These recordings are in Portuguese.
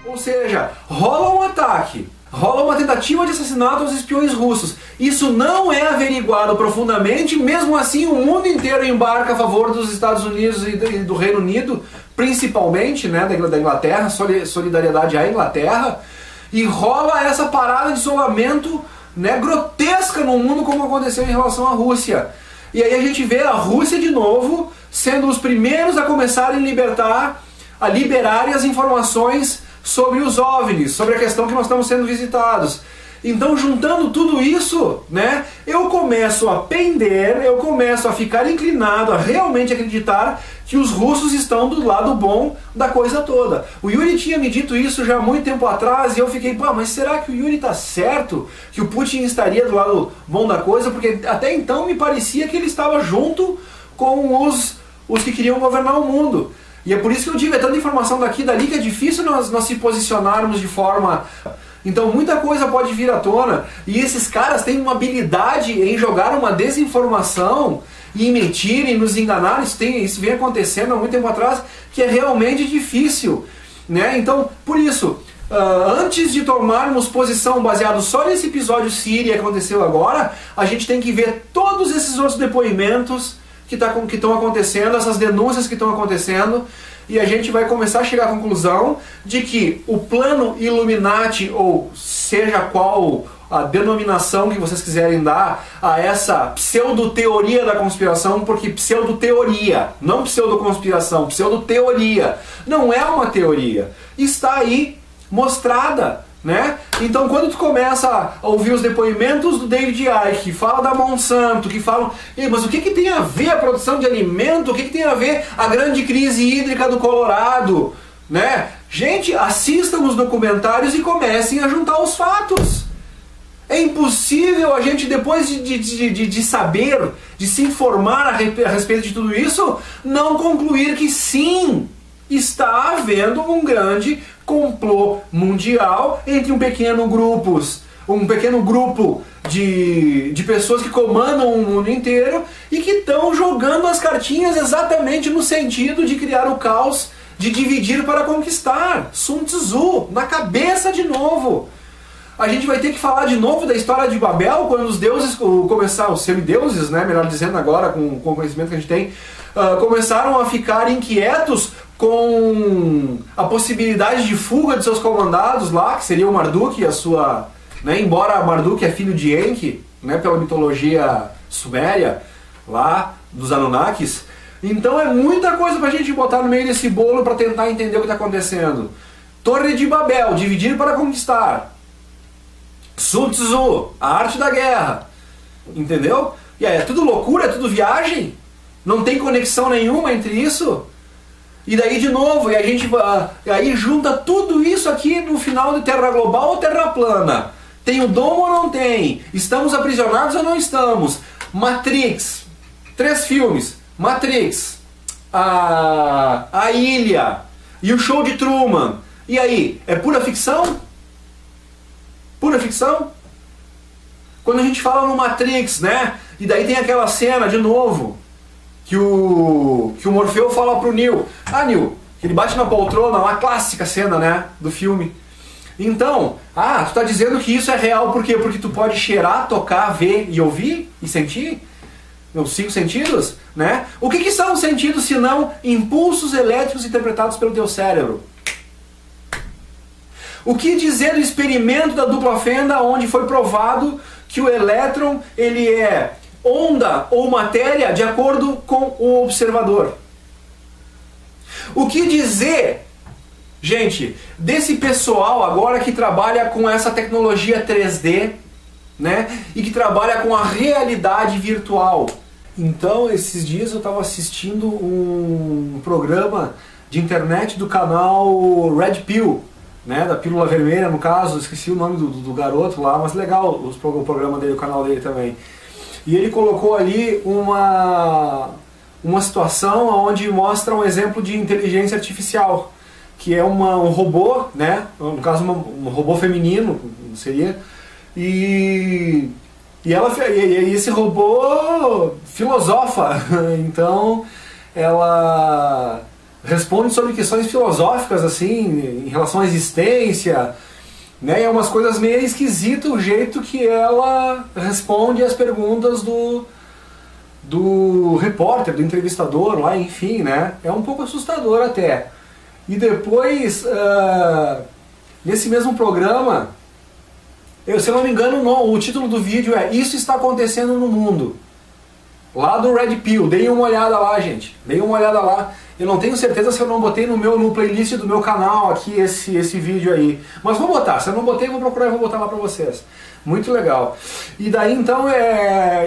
Ou seja, rola um ataque, rola uma tentativa de assassinato aos espiões russos. Isso não é averiguado profundamente, mesmo assim o mundo inteiro embarca a favor dos Estados Unidos e do Reino Unido, principalmente, né, da Inglaterra, solidariedade à Inglaterra, e rola essa parada de isolamento, né, grotesca no mundo, como aconteceu em relação à Rússia. E aí a gente vê a Rússia de novo sendo os primeiros a começarem a liberar as informações sobre os OVNIs, sobre a questão que nós estamos sendo visitados. Então, juntando tudo isso, né, eu começo a pender, eu começo a ficar inclinado a realmente acreditar que os russos estão do lado bom da coisa toda. O Yuri tinha me dito isso já há muito tempo atrás e eu fiquei, pô, mas será que o Yuri está certo? Que o Putin estaria do lado bom da coisa? Porque até então me parecia que ele estava junto com os que queriam governar o mundo. E é por isso que eu digo, é tanta informação daqui e dali que é difícil nós se posicionarmos de forma... Então muita coisa pode vir à tona, e esses caras têm uma habilidade em jogar uma desinformação, e mentir, e nos enganar. Isso vem acontecendo há muito tempo atrás, que é realmente difícil, né? Então, por isso, antes de tomarmos posição baseado só nesse episódio Síria que aconteceu agora, a gente tem que ver todos esses outros depoimentos que estão acontecendo, essas denúncias que estão acontecendo, e a gente vai começar a chegar à conclusão de que o plano Illuminati, ou seja qual a denominação que vocês quiserem dar a essa pseudo-teoria da conspiração, porque pseudo-teoria, não pseudo-conspiração, pseudo-teoria, não é uma teoria, está aí mostrada, né? Então quando tu começa a ouvir os depoimentos do David Icke, que fala da Monsanto, que falam, mas o que tem a ver a produção de alimento, o que tem a ver a grande crise hídrica do Colorado, né? Gente, assistam os documentários e comecem a juntar os fatos. É impossível a gente, depois de saber, de se informar a respeito de tudo isso, não concluir que sim, está havendo um grande complô mundial entre um pequeno grupo de pessoas que comandam o mundo inteiro e que estão jogando as cartinhas exatamente no sentido de criar o caos, de dividir para conquistar. Sun Tzu, na cabeça de novo. A gente vai ter que falar de novo da história de Babel, quando os deuses começaram, os semideuses, né, melhor dizendo agora, com o conhecimento que a gente tem, começaram a ficar inquietos com a possibilidade de fuga de seus comandados lá, que seria o Marduk e a sua... Né, embora Marduk é filho de Enki, né, pela mitologia suméria, lá dos Anunnakis. Então é muita coisa pra gente botar no meio desse bolo para tentar entender o que está acontecendo. Torre de Babel, dividir para conquistar. Sun Tzu, a arte da guerra. Entendeu? E aí, é tudo loucura, é tudo viagem? Não tem conexão nenhuma entre isso? E daí de novo, e a gente aí junta tudo isso aqui no final de Terra Global ou Terra Plana. Tem o domo ou não tem? Estamos aprisionados ou não estamos? Matrix, 3 filmes. Matrix, a Ilha e o Show de Truman. E aí, é pura ficção? Pura ficção? Quando a gente fala no Matrix, né? E daí tem aquela cena de novo que o Morfeu fala pro Neo, Neo, que ele bate na poltrona, uma clássica cena, né, do filme. Então, tu tá dizendo que isso é real por quê? Porque tu pode cheirar, tocar, ver e ouvir e sentir? Os 5 sentidos, né? O que são os sentidos se não impulsos elétricos interpretados pelo teu cérebro? O que dizer do experimento da dupla fenda, onde foi provado que o elétron ele é onda ou matéria de acordo com o observador? O que dizer, gente, desse pessoal agora que trabalha com essa tecnologia 3D, né, e que trabalha com a realidade virtual? Então, esses dias eu estava assistindo um programa de internet do canal Red Pill, né, da Pílula Vermelha, no caso, esqueci o nome do garoto lá, mas legal o programa dele, o canal dele também. E ele colocou ali uma situação onde mostra um exemplo de inteligência artificial, que é um robô, né, no caso um robô feminino, seria, e esse robô filosofa, então ela responde sobre questões filosóficas, assim, em relação à existência, né? É umas coisas meio esquisitas o jeito que ela responde às perguntas do repórter, do entrevistador lá, enfim, né? É um pouco assustador até. E depois, nesse mesmo programa, se eu não me engano, o título do vídeo é Isso Está Acontecendo no Mundo. Lá do Red Pill. Deem uma olhada lá, gente. Deem uma olhada lá. Eu não tenho certeza se eu não botei no playlist do meu canal aqui esse vídeo aí. Mas vou botar. Se eu não botei, vou procurar e vou botar lá pra vocês. Muito legal. E daí então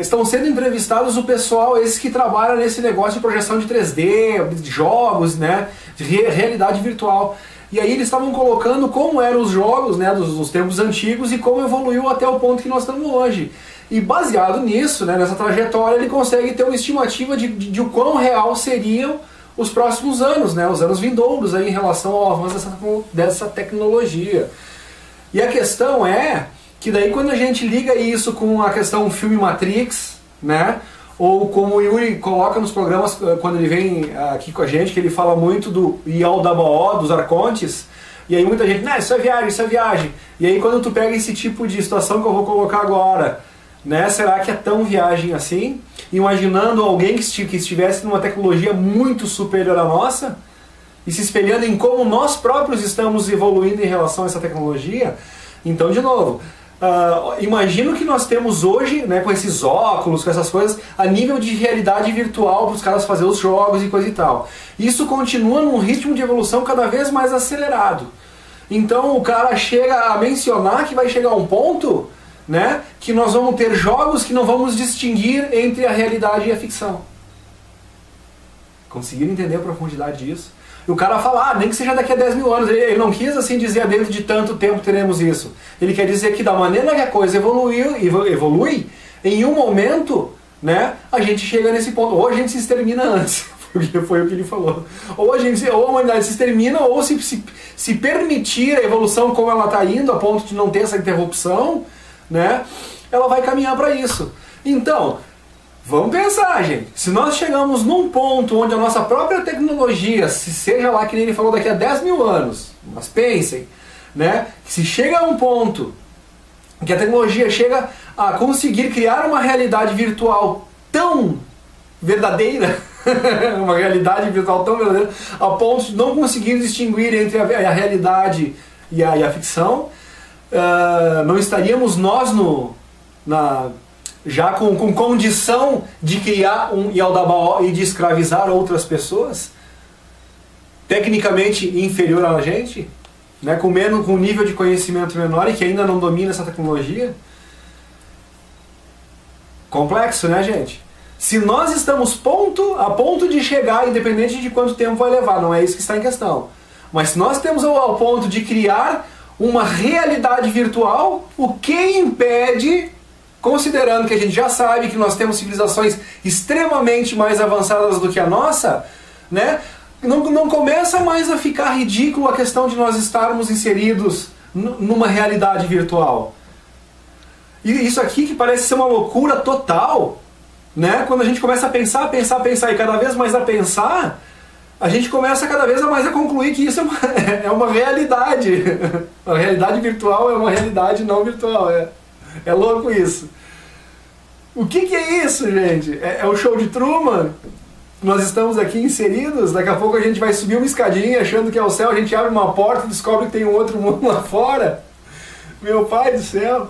estão sendo entrevistados o pessoal, esses que trabalham nesse negócio de projeção de 3D, de jogos, né, de realidade virtual. E aí eles estavam colocando como eram os jogos, né, dos tempos antigos e como evoluiu até o ponto que nós estamos hoje. E baseado nisso, né, nessa trajetória, ele consegue ter uma estimativa de o quão real seriam os próximos anos, né, os anos vindouros aí em relação ao avanço dessa tecnologia. E a questão é que daí quando a gente liga isso com a questão filme Matrix, né, ou como o Yuri coloca nos programas quando ele vem aqui com a gente, que ele fala muito do IALDABO, dos arcontes, e aí muita gente, isso é viagem, isso é viagem. E aí quando tu pega esse tipo de situação que eu vou colocar agora, né, será que é tão viagem assim? Imaginando alguém que estivesse numa tecnologia muito superior à nossa, e se espelhando em como nós próprios estamos evoluindo em relação a essa tecnologia. Então, de novo, imagino que nós temos hoje, né, com esses óculos, com essas coisas, a nível de realidade virtual para os caras fazer os jogos e coisa e tal. Isso continua num ritmo de evolução cada vez mais acelerado. Então o cara chega a mencionar que vai chegar a um ponto, né, que nós vamos ter jogos que não vamos distinguir entre a realidade e a ficção. Conseguiram entender a profundidade disso? E o cara fala, nem que seja daqui a 10 mil anos. Ele não quis assim dizer dentro de tanto tempo teremos isso. Ele quer dizer que da maneira que a coisa evolui, em um momento, né, a gente chega nesse ponto. Ou a gente se extermina antes, porque foi o que ele falou. Ou a humanidade se extermina, ou se permitir a evolução como ela está indo, a ponto de não ter essa interrupção, né, ela vai caminhar para isso. Então, vamos pensar, gente. Se nós chegamos num ponto onde a nossa própria tecnologia, se seja lá que nem ele falou daqui a 10 mil anos, mas pensem, né? Se chega a um ponto que a tecnologia chega a conseguir criar uma realidade virtual tão verdadeira, uma realidade virtual tão verdadeira, a ponto de não conseguir distinguir entre a realidade e a ficção, não estaríamos nós já com condição de criar um Yaldabaoth e de escravizar outras pessoas, tecnicamente inferior a gente, né, com um nível de conhecimento menor e que ainda não domina essa tecnologia? Complexo, né, gente? Se nós estamos a ponto de chegar, independente de quanto tempo vai levar, não é isso que está em questão. Mas se nós temos ao ponto de criar uma realidade virtual, o que impede, considerando que a gente já sabe que nós temos civilizações extremamente mais avançadas do que a nossa, né, não começa mais a ficar ridículo a questão de nós estarmos inseridos numa realidade virtual? E isso aqui que parece ser uma loucura total, né, quando a gente começa a pensar e cada vez mais a pensar, a gente começa cada vez mais a concluir que isso é uma realidade. A realidade virtual é uma realidade não virtual. É louco isso. O que é isso, gente? É o show de Truman? Nós estamos aqui inseridos, daqui a pouco a gente vai subir uma escadinha achando que é o céu, a gente abre uma porta e descobre que tem um outro mundo lá fora. Meu pai do céu.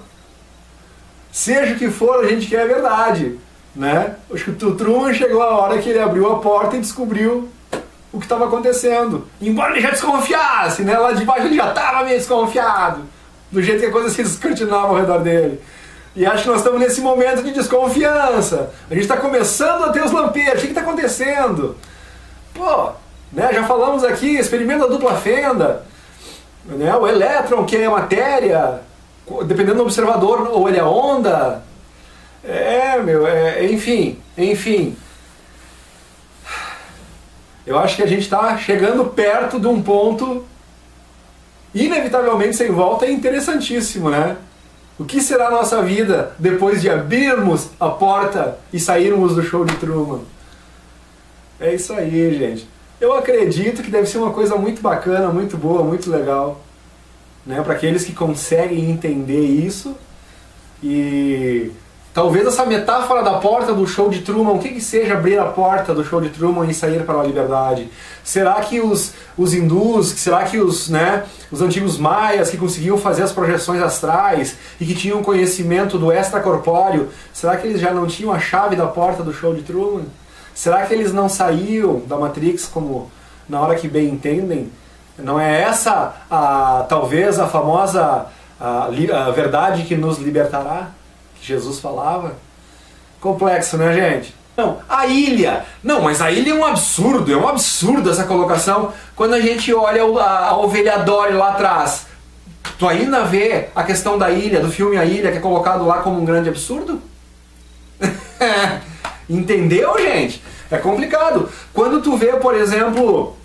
Seja o que for, a gente quer a verdade, né? Acho que o Truman chegou a hora que ele abriu a porta e descobriu o que estava acontecendo. Embora ele já desconfiasse, né? Lá de baixo ele já estava meio desconfiado, do jeito que a coisa se descortinava ao redor dele. E acho que nós estamos nesse momento de desconfiança. A gente está começando a ter os lampejos. O que está acontecendo? Pô, né? Já falamos aqui, experimento da dupla fenda, né? O elétron, que é matéria, dependendo do observador, ou ele é onda. Enfim. Eu acho que a gente está chegando perto de um ponto inevitavelmente sem volta e interessantíssimo, né? O que será a nossa vida depois de abrirmos a porta e sairmos do show de Truman? É isso aí, gente. Eu acredito que deve ser uma coisa muito bacana, muito boa, muito legal, né, para aqueles que conseguem entender isso. E talvez essa metáfora da porta do show de Truman, o que seja abrir a porta do show de Truman e sair para a liberdade? Será que os hindus, será que os antigos maias que conseguiam fazer as projeções astrais e que tinham conhecimento do extracorpóreo, será que eles já não tinham a chave da porta do show de Truman? Será que eles não saíam da Matrix como na hora que bem entendem? Não é essa talvez a famosa a verdade que nos libertará? Que Jesus falava? Complexo, né, gente? Não, a ilha. Não, mas a ilha é um absurdo essa colocação. Quando a gente olha a ovelha Dory lá atrás, tu ainda vê a questão da ilha, do filme A Ilha, que é colocado lá como um grande absurdo? Entendeu, gente? É complicado. Quando tu vê, por exemplo,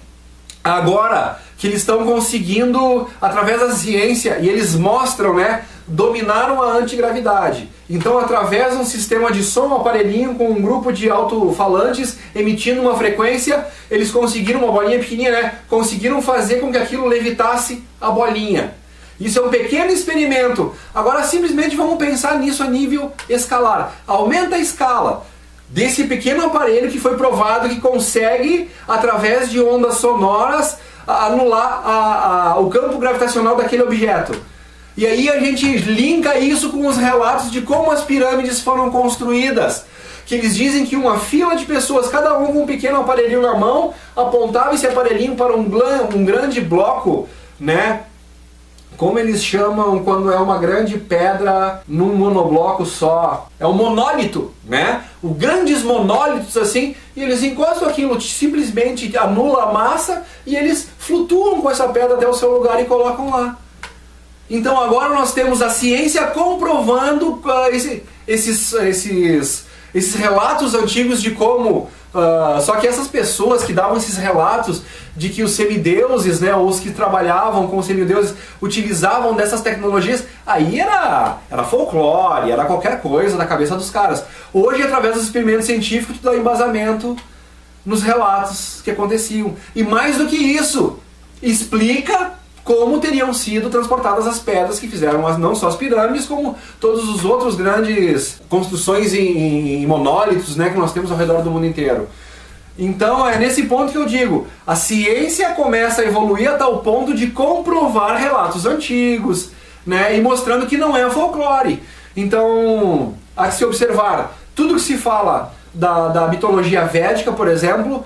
agora que eles estão conseguindo, através da ciência, e eles mostram, né, dominaram a antigravidade. Então, através de um sistema de som, um aparelhinho com um grupo de alto-falantes emitindo uma frequência, eles conseguiram, uma bolinha pequenininha, né, conseguiram fazer com que aquilo levitasse a bolinha. Isso é um pequeno experimento. Agora, simplesmente vamos pensar nisso a nível escalar. Aumenta a escala desse pequeno aparelho que foi provado que consegue, através de ondas sonoras, anular o campo gravitacional daquele objeto. E aí a gente linka isso com os relatos de como as pirâmides foram construídas. Que eles dizem que uma fila de pessoas, cada um com um pequeno aparelhinho na mão, apontava esse aparelhinho para um grande bloco, né? Como eles chamam quando é uma grande pedra num monobloco só? É um monólito, né? Os grandes monólitos assim, e eles encostam aquilo, simplesmente anula a massa e eles flutuam com essa pedra até o seu lugar e colocam lá. Então agora nós temos a ciência comprovando esses relatos antigos de como... só que essas pessoas que davam esses relatos de que os semideuses, né, ou os que trabalhavam com os semideuses utilizavam dessas tecnologias, aí era folclore, era qualquer coisa da cabeça dos caras. Hoje, através dos experimentos científicos, tu dá embasamento nos relatos que aconteciam. E mais do que isso, explica como teriam sido transportadas as pedras que fizeram não só as pirâmides, como todos os outros grandes construções em monólitos, né, que nós temos ao redor do mundo inteiro. Então é nesse ponto que eu digo, a ciência começa a evoluir a tal ponto de comprovar relatos antigos, né, e mostrando que não é folclore. Então, há que se observar, tudo que se fala da mitologia védica, por exemplo,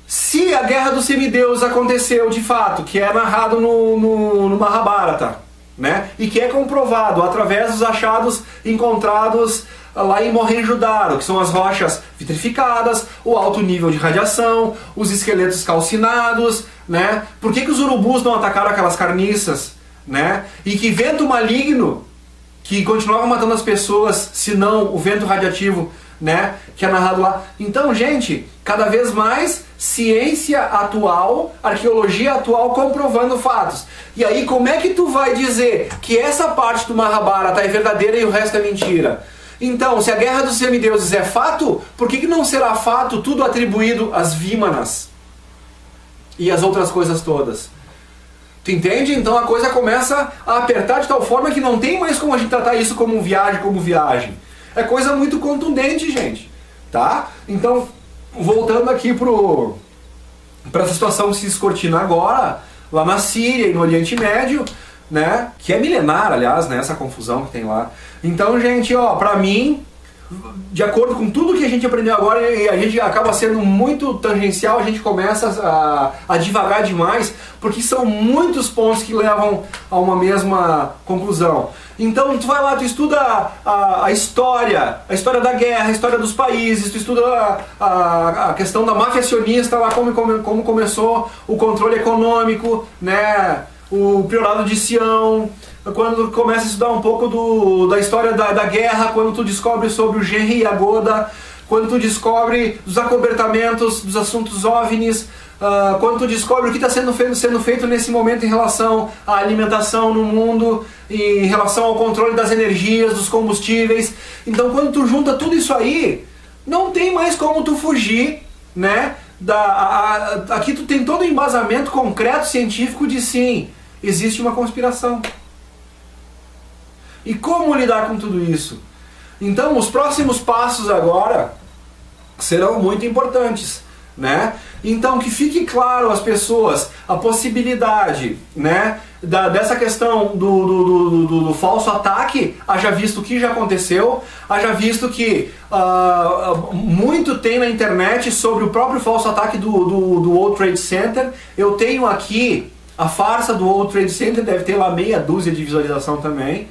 se a Guerra dos Semideuses aconteceu de fato, que é narrado no Mahabharata, né? E que é comprovado através dos achados encontrados lá em Mohenjo-Daro, que são as rochas vitrificadas, o alto nível de radiação, os esqueletos calcinados, né? Por que os urubus não atacaram aquelas carniças, né? E que vento maligno que continuava matando as pessoas, se não o vento radiativo, né, que é narrado lá. Então, gente, cada vez mais ciência atual, arqueologia atual comprovando fatos. E aí, como é que tu vai dizer que essa parte do Mahabharata é verdadeira e o resto é mentira? Então, se a Guerra dos Semideuses é fato, por que não será fato tudo atribuído às Vímanas e às outras coisas todas? Tu entende? Então a coisa começa a apertar de tal forma que não tem mais como a gente tratar isso como viagem. É coisa muito contundente, gente. Tá? Então, voltando aqui para essa situação que se descortina agora, lá na Síria e no Oriente Médio, né? Que é milenar, aliás, né? Essa confusão que tem lá. Então, gente, ó, pra mim, de acordo com tudo que a gente aprendeu agora, e a gente acaba sendo muito tangencial, a gente começa a divagar demais, porque são muitos pontos que levam a uma mesma conclusão. Então tu vai lá, tu estuda a história da guerra, a história dos países, tu estuda a questão da máfia acionista, lá como começou o controle econômico, né, o Priorado de Sião. Quando tu começa a estudar um pouco da história da guerra, quando tu descobre sobre o Henry Yagoda, quando tu descobre os acobertamentos dos assuntos OVNIs, quando tu descobre o que está sendo feito nesse momento em relação à alimentação no mundo, em relação ao controle das energias, dos combustíveis. Então quando tu junta tudo isso aí, não tem mais como tu fugir, né, aqui tu tem todo o embasamento concreto científico de sim, existe uma conspiração. E como lidar com tudo isso? Então, os próximos passos agora serão muito importantes, né? Então, que fique claro às pessoas a possibilidade, né, dessa questão do falso ataque, haja visto o que já aconteceu, haja visto que muito tem na internet sobre o próprio falso ataque do World Trade Center. Eu tenho aqui a farsa do World Trade Center, deve ter lá meia dúzia de visualização também.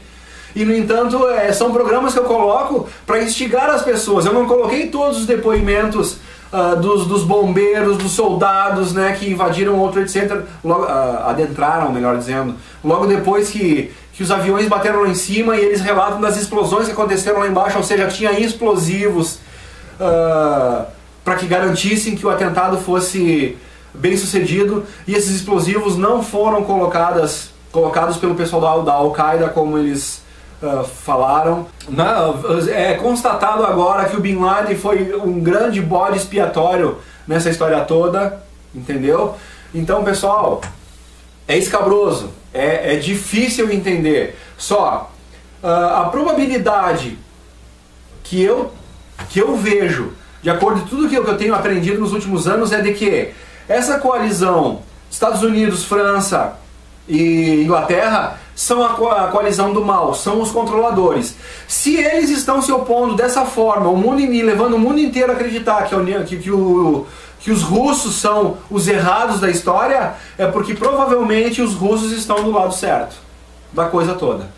E, no entanto, são programas que eu coloco para instigar as pessoas. Eu não coloquei todos os depoimentos dos bombeiros, dos soldados, né, que invadiram o World Trade Center, adentraram, melhor dizendo, logo depois que os aviões bateram lá em cima, e eles relatam das explosões que aconteceram lá embaixo, ou seja, tinha explosivos para que garantissem que o atentado fosse bem sucedido, e esses explosivos não foram colocados pelo pessoal da Al-Qaeda, como eles falaram. É constatado agora que o Bin Laden foi um grande bode expiatório nessa história toda, entendeu? Então, pessoal, é escabroso, é difícil entender. Só a probabilidade que eu vejo, de acordo com tudo que eu tenho aprendido nos últimos anos, é de que essa coalizão Estados Unidos, França e Inglaterra são a coalizão do mal, são os controladores. Se eles estão se opondo dessa forma, levando o mundo inteiro a acreditar que os russos são os errados da história, é porque provavelmente os russos estão do lado certo da coisa toda.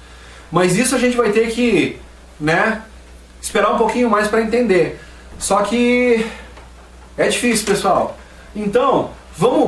Mas isso a gente vai ter que, né, esperar um pouquinho mais para entender. Só que é difícil, pessoal. Então,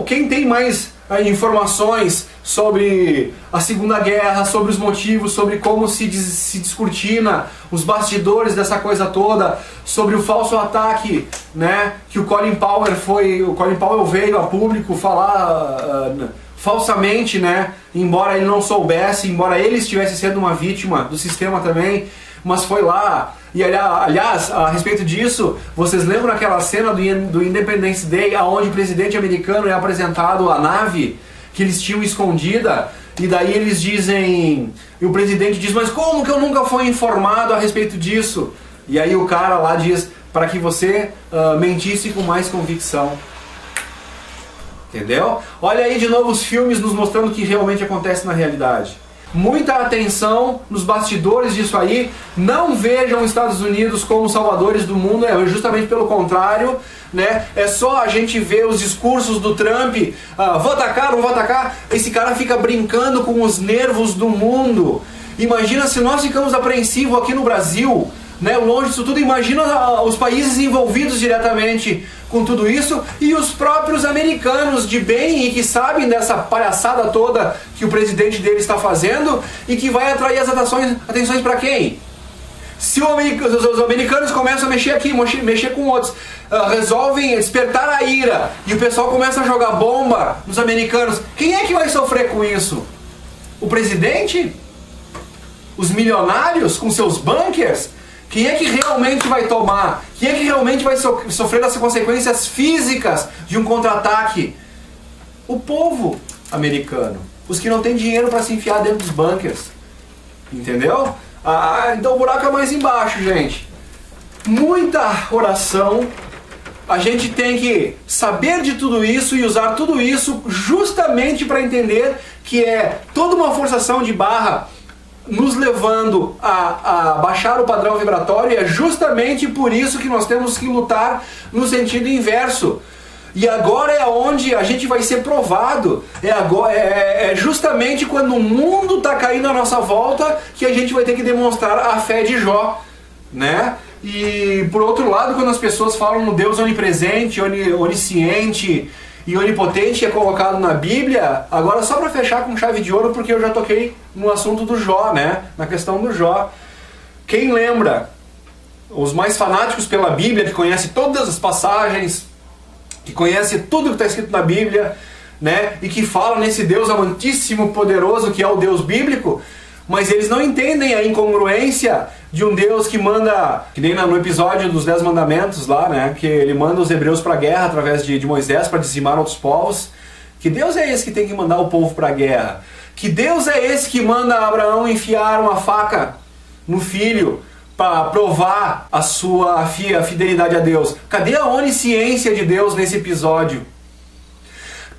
quem tem mais informações sobre a Segunda Guerra, sobre os motivos, sobre como se descortina os bastidores dessa coisa toda, sobre o falso ataque, né, que o Colin Powell veio a público falar falsamente, né, embora ele não soubesse, embora ele estivesse sendo uma vítima do sistema também, mas foi lá. E aliás, a respeito disso, vocês lembram aquela cena do Independence Day, onde o presidente americano é apresentado a nave que eles tinham escondida, e daí eles dizem, e o presidente diz, mas como que eu nunca fui informado a respeito disso? E aí o cara lá diz, para que você mentisse com mais convicção. Entendeu? Olha aí de novo os filmes nos mostrando o que realmente acontece na realidade. Muita atenção nos bastidores disso aí. Não vejam os Estados Unidos como salvadores do mundo, é justamente pelo contrário, né? É só a gente ver os discursos do Trump, vou atacar, não vou atacar. Esse cara fica brincando com os nervos do mundo. Imagina se nós ficamos apreensivos aqui no Brasil, né, longe disso tudo. Imagina os países envolvidos diretamente com tudo isso, e os próprios americanos de bem e que sabem dessa palhaçada toda que o presidente dele está fazendo e que vai atrair as atenções para quem? Se os americanos começam a mexer aqui, mexer com outros, resolvem despertar a ira e o pessoal começa a jogar bomba nos americanos, quem é que vai sofrer com isso? O presidente? Os milionários com seus bunkers? Quem é que realmente vai tomar? Quem é que realmente vai sofrer das consequências físicas de um contra-ataque? O povo americano. Os que não têm dinheiro para se enfiar dentro dos bunkers. Entendeu? Então o buraco é mais embaixo, gente. Muita oração. A gente tem que saber de tudo isso e usar tudo isso justamente para entender que é toda uma forçação de barra nos levando a baixar o padrão vibratório, e é justamente por isso que nós temos que lutar no sentido inverso. E agora é onde a gente vai ser provado, é justamente quando o mundo está caindo à nossa volta que a gente vai ter que demonstrar a fé de Jó, né? E por outro lado, quando as pessoas falam no Deus onipresente, onisciente e onipotente que é colocado na Bíblia, agora só para fechar com chave de ouro, porque eu já toquei no assunto do Jó, né? Na questão do Jó. Quem lembra? Os mais fanáticos pela Bíblia, que conhece todas as passagens, que conhece tudo que está escrito na Bíblia, né? E que fala nesse Deus amantíssimo, poderoso, que é o Deus bíblico, mas eles não entendem a incongruência de um Deus que manda, que nem no episódio dos 10 mandamentos lá, né, que ele manda os hebreus para a guerra através de Moisés para dizimar outros povos. Que Deus é esse que tem que mandar o povo para a guerra? Que Deus é esse que manda Abraão enfiar uma faca no filho para provar a sua fidelidade a Deus? Cadê a onisciência de Deus nesse episódio?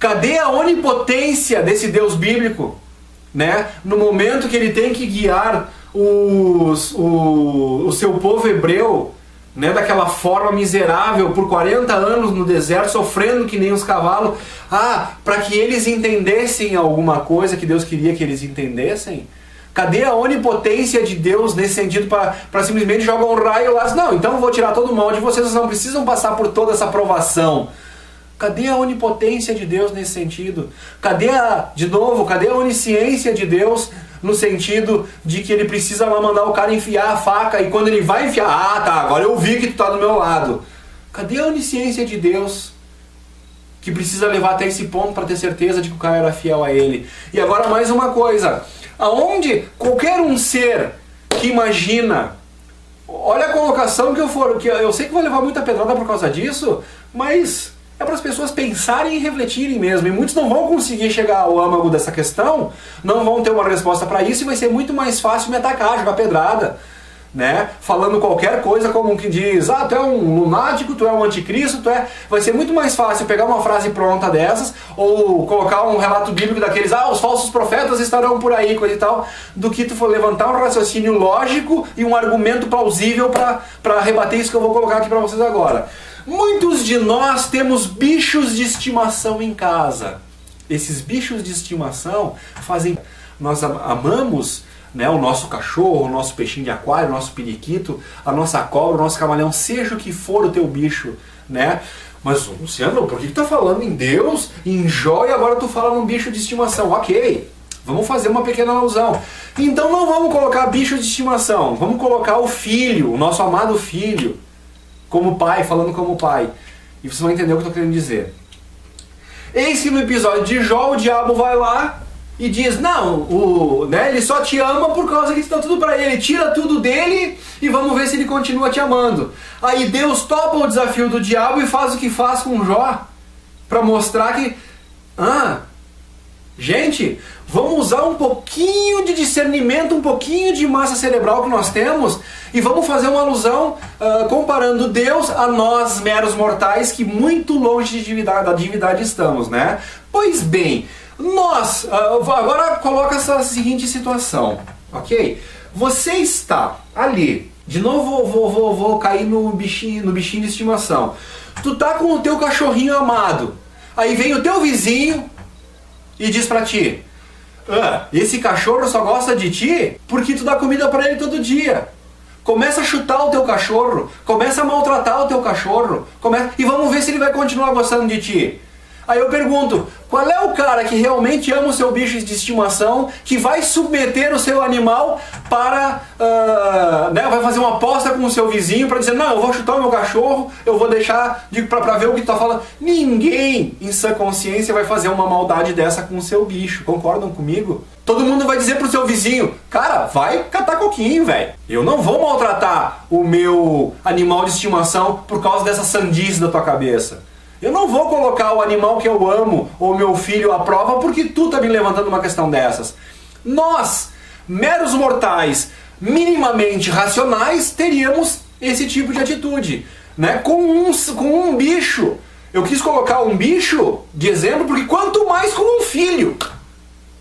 Cadê a onipotência desse Deus bíblico? Né? No momento que ele tem que guiar o seu povo hebreu, né, daquela forma miserável por 40 anos no deserto, sofrendo que nem os cavalos, para que eles entendessem alguma coisa que Deus queria que eles entendessem. Cadê a onipotência de Deus nesse sentido para simplesmente jogar um raio lá? Não, então eu vou tirar todo o mal de vocês, vocês não precisam passar por toda essa provação. Cadê a onipotência de Deus nesse sentido? Cadê a onisciência de Deus no sentido de que ele precisa lá mandar o cara enfiar a faca e quando ele vai enfiar, tá, agora eu vi que tu tá do meu lado. Cadê a onisciência de Deus que precisa levar até esse ponto para ter certeza de que o cara era fiel a ele? E agora mais uma coisa, aonde qualquer um ser que imagina, olha a colocação que eu sei que vou levar muita pedrada por causa disso, mas é para as pessoas pensarem e refletirem mesmo. E muitos não vão conseguir chegar ao âmago dessa questão, não vão ter uma resposta para isso e vai ser muito mais fácil me atacar, jogar pedrada, né? Falando qualquer coisa como que diz, tu é um lunático, tu é um anticristo, vai ser muito mais fácil pegar uma frase pronta dessas ou colocar um relato bíblico daqueles, os falsos profetas estarão por aí, coisa e tal, do que tu for levantar um raciocínio lógico e um argumento plausível para rebater isso que eu vou colocar aqui para vocês agora. Muitos de nós temos bichos de estimação em casa. Esses bichos de estimação nós amamos, né, o nosso cachorro, o nosso peixinho de aquário, o nosso periquito, a nossa cobra, o nosso camaleão, seja o que for o teu bicho, né? Mas, Luciano, por que tu tá falando em Deus, em Jó e agora tu fala num bicho de estimação? Ok, vamos fazer uma pequena alusão. Então não vamos colocar bicho de estimação, vamos colocar o filho, o nosso amado filho, como pai, falando como pai. E vocês vão entender o que eu estou querendo dizer. Eis que no episódio de Jó, o diabo vai lá e diz, não, ele só te ama por causa que tu dá tudo para ele. Tira tudo dele e vamos ver se ele continua te amando. Aí Deus topa o desafio do diabo e faz o que faz com Jó, para mostrar que, gente, vamos usar um pouquinho de discernimento, um pouquinho de massa cerebral que nós temos e vamos fazer uma alusão comparando Deus a nós, meros mortais, que muito longe da divindade estamos, né? Pois bem, nós, agora coloca essa seguinte situação, ok? Você está ali, de novo vou cair no bichinho de estimação. Tu tá com o teu cachorrinho amado, aí vem o teu vizinho e diz pra ti, esse cachorro só gosta de ti porque tu dá comida pra ele todo dia. Começa a chutar o teu cachorro, começa a maltratar o teu cachorro, e vamos ver se ele vai continuar gostando de ti. Aí eu pergunto, qual é o cara que realmente ama o seu bicho de estimação, que vai submeter o seu animal para, vai fazer uma aposta com o seu vizinho para dizer, não, eu vou chutar o meu cachorro, eu vou deixar para ver o que tu tá falando. Ninguém em sã consciência vai fazer uma maldade dessa com o seu bicho, concordam comigo? Todo mundo vai dizer pro seu vizinho, cara, vai catar coquinho, velho. Eu não vou maltratar o meu animal de estimação por causa dessa sandice da tua cabeça. Eu não vou colocar o animal que eu amo ou meu filho à prova porque tu tá me levantando uma questão dessas. Nós, meros mortais, minimamente racionais, teríamos esse tipo de atitude, né? Com um bicho. Eu quis colocar um bicho de exemplo porque quanto mais com um filho,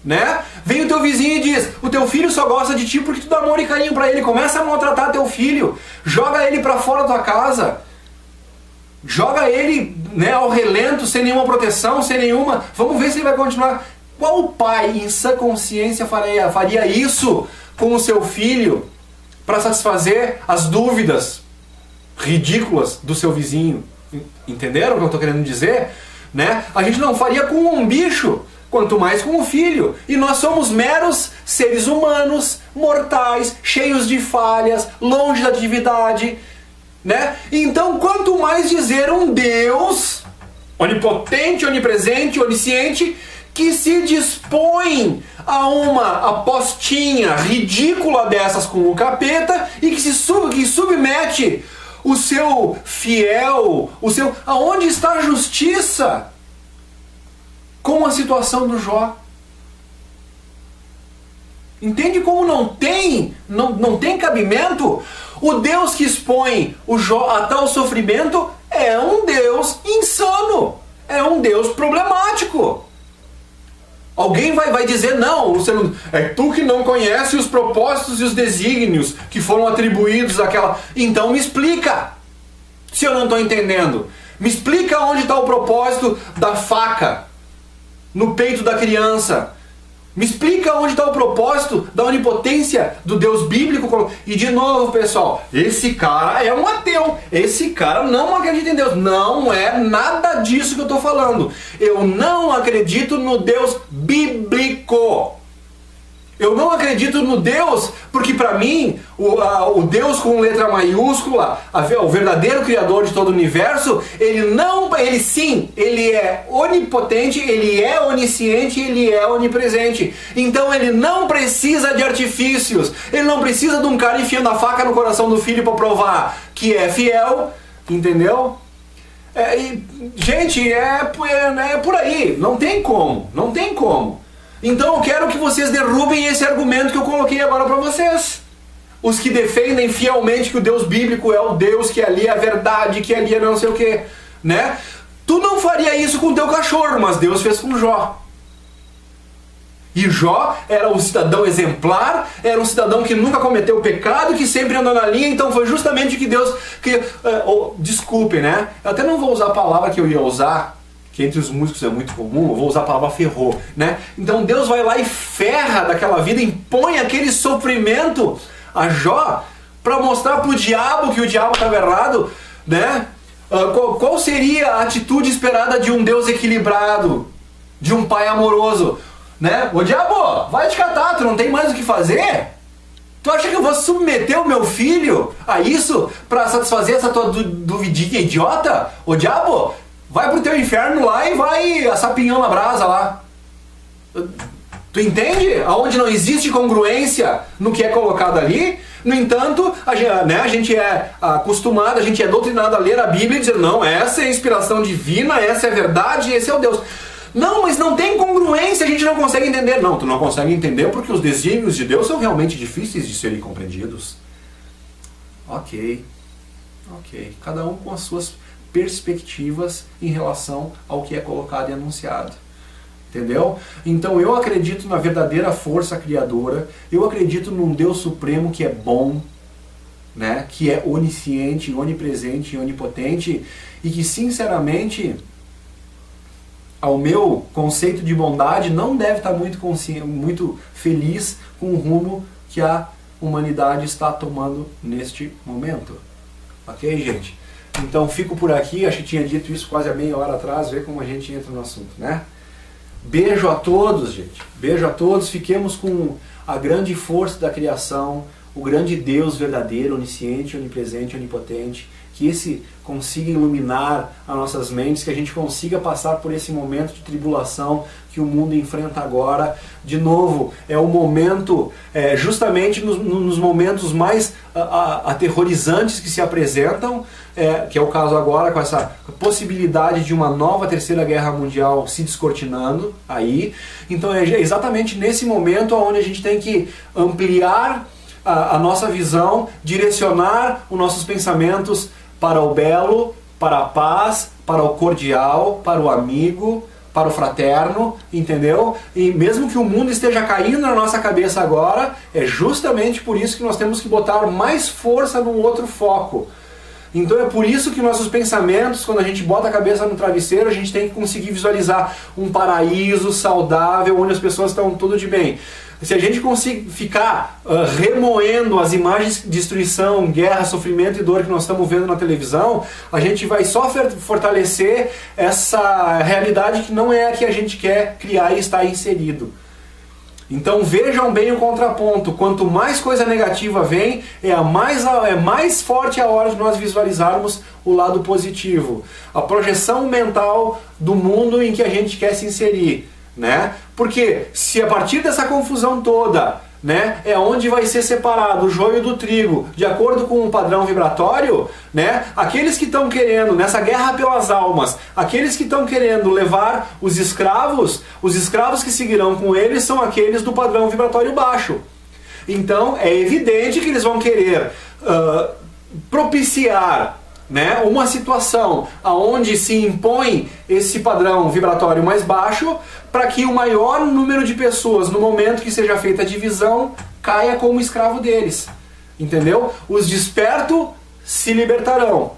né? Vem o teu vizinho e diz, o teu filho só gosta de ti porque tu dá amor e carinho pra ele. Começa a maltratar teu filho, joga ele pra fora da tua casa. Joga ele, né, ao relento, sem nenhuma proteção, sem nenhuma... Vamos ver se ele vai continuar. Qual pai em sã consciência faria isso com o seu filho para satisfazer as dúvidas ridículas do seu vizinho? Entenderam o que eu estou querendo dizer? Né? A gente não faria com um bicho, quanto mais com o filho. E nós somos meros seres humanos, mortais, cheios de falhas, longe da divindade, né? Então, quanto mais dizer um Deus onipotente, onipresente, onisciente, que se dispõe a uma apostinha ridícula dessas com o capeta e que submete o seu fiel, aonde está a justiça com a situação do Jó? Entende como não tem cabimento? O Deus que expõe o Jó a tal sofrimento é um Deus insano, é um Deus problemático. Alguém vai dizer, não, é tu que não conhece os propósitos e os desígnios que foram atribuídos àquela... Então me explica, se eu não estou entendendo. Me explica onde está o propósito da faca no peito da criança. Me explica onde está o propósito da onipotência do Deus bíblico. E de novo, pessoal, esse cara é um ateu. Esse cara não acredita em Deus. Não é nada disso que eu estou falando. Eu não acredito no Deus bíblico. Eu não acredito no Deus, porque para mim, o Deus com letra maiúscula, o verdadeiro Criador de todo o universo, ele é onipotente, ele é onisciente, ele é onipresente. Então ele não precisa de artifícios, ele não precisa de um cara enfiando a faca no coração do filho para provar que é fiel, entendeu? Gente, é por aí, não tem como. Então eu quero que vocês derrubem esse argumento que eu coloquei agora para vocês. Os que defendem fielmente que o Deus bíblico é o Deus, que ali é a verdade, que ali é não sei o que, né? Tu não faria isso com o teu cachorro, mas Deus fez com Jó. E Jó era um cidadão exemplar, era um cidadão que nunca cometeu pecado, que sempre andou na linha, então foi justamente o que Deus... desculpe, né? Eu até não vou usar a palavra que eu ia usar, que entre os músicos é muito comum, eu vou usar a palavra ferrou, né? Então Deus vai lá e ferra daquela vida, impõe aquele sofrimento a Jó para mostrar para o diabo que o diabo estava errado, né? Qual seria a atitude esperada de um Deus equilibrado, de um pai amoroso, né? Ô diabo, vai te catar, tu não tem mais o que fazer? Tu acha que eu vou submeter o meu filho a isso para satisfazer essa tua duvidinha idiota? Ô diabo, vai pro teu inferno lá e vai assar pinhão na brasa lá. Tu entende? Aonde não existe congruência no que é colocado ali. No entanto, a gente é acostumado, a gente é doutrinado a ler a Bíblia e dizer, não, essa é a inspiração divina, essa é a verdade, esse é o Deus. Não, mas não tem congruência, a gente não consegue entender. Não, tu não consegue entender porque os desígnios de Deus são realmente difíceis de serem compreendidos. Ok. Cada um com as suas perspectivas em relação ao que é colocado e anunciado. Entendeu? Então eu acredito na verdadeira força criadora, eu acredito num Deus supremo que é bom, né? Que é onisciente, onipresente e onipotente, e que sinceramente, ao meu conceito de bondade, não deve estar muito feliz com o rumo que a humanidade está tomando neste momento. Ok, gente? Então fico por aqui, acho que tinha dito isso quase há meia hora atrás, vê como a gente entra no assunto, né? Beijo a todos, gente. Beijo a todos. Fiquemos com a grande força da criação, o grande Deus verdadeiro, onisciente, onipresente, onipotente. Que esse consiga iluminar as nossas mentes, que a gente consiga passar por esse momento de tribulação que o mundo enfrenta agora. De novo, é o momento, justamente nos momentos mais aterrorizantes que se apresentam, que é o caso agora com essa possibilidade de uma nova terceira guerra mundial se descortinando aí. Então é exatamente nesse momento onde a gente tem que ampliar a nossa visão, direcionar os nossos pensamentos para o belo, para a paz, para o cordial, para o amigo, para o fraterno, entendeu? E mesmo que o mundo esteja caindo na nossa cabeça agora, é justamente por isso que nós temos que botar mais força num outro foco. Então é por isso que nossos pensamentos, quando a gente bota a cabeça no travesseiro, a gente tem que conseguir visualizar um paraíso saudável, onde as pessoas estão tudo de bem. Se a gente conseguir ficar remoendo as imagens de destruição, guerra, sofrimento e dor que nós estamos vendo na televisão, a gente vai só fortalecer essa realidade que não é a que a gente quer criar e estar inserido. Então vejam bem o contraponto. Quanto mais coisa negativa vem, é mais forte a hora de nós visualizarmos o lado positivo. A projeção mental do mundo em que a gente quer se inserir. né? Porque se a partir dessa confusão toda, né, é onde vai ser separado o joio do trigo, de acordo com o padrão vibratório, né, aqueles que estão querendo, nessa guerra pelas almas, aqueles que estão querendo levar os escravos que seguirão com eles são aqueles do padrão vibratório baixo. Então é evidente que eles vão querer propiciar, né, uma situação onde se impõe esse padrão vibratório mais baixo para que o maior número de pessoas, no momento que seja feita a divisão, caia como escravo deles. Entendeu? Os despertos se libertarão.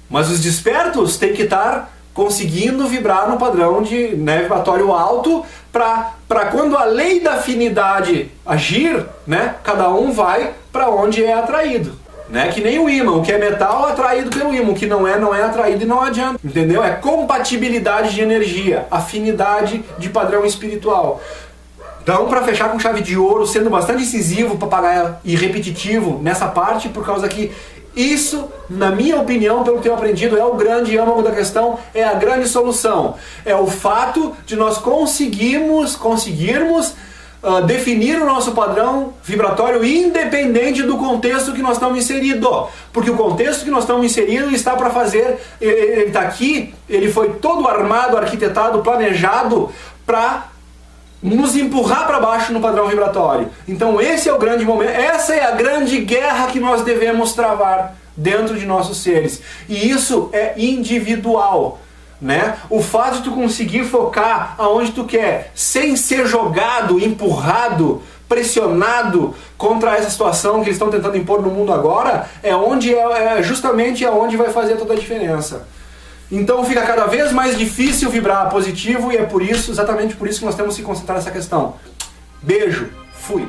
Mas os despertos têm que estar conseguindo vibrar no padrão de, né, vibratório alto para quando a lei da afinidade agir, né, cada um vai para onde é atraído. Né? Que nem o ímã, o que é metal é atraído pelo ímã, o que não é atraído e não adianta, entendeu? É compatibilidade de energia, afinidade de padrão espiritual. Então, para fechar com chave de ouro, sendo bastante incisivo, papagaio e repetitivo nessa parte, por causa que isso, na minha opinião, pelo que eu aprendido, é o grande âmago da questão, é a grande solução. É o fato de nós conseguirmos definir o nosso padrão vibratório independente do contexto que nós estamos inseridos. Porque o contexto que nós estamos inseridos está para fazer, ele está aqui, ele foi todo armado, arquitetado, planejado para nos empurrar para baixo no padrão vibratório. Então esse é o grande momento, essa é a grande guerra que nós devemos travar dentro de nossos seres. E isso é individual. Né? O fato de tu conseguir focar aonde tu quer, sem ser jogado, empurrado, pressionado contra essa situação que eles estão tentando impor no mundo agora, é justamente aonde vai fazer toda a diferença. Então fica cada vez mais difícil vibrar positivo e é por isso, exatamente por isso que nós temos que concentrar nessa questão. Beijo, fui!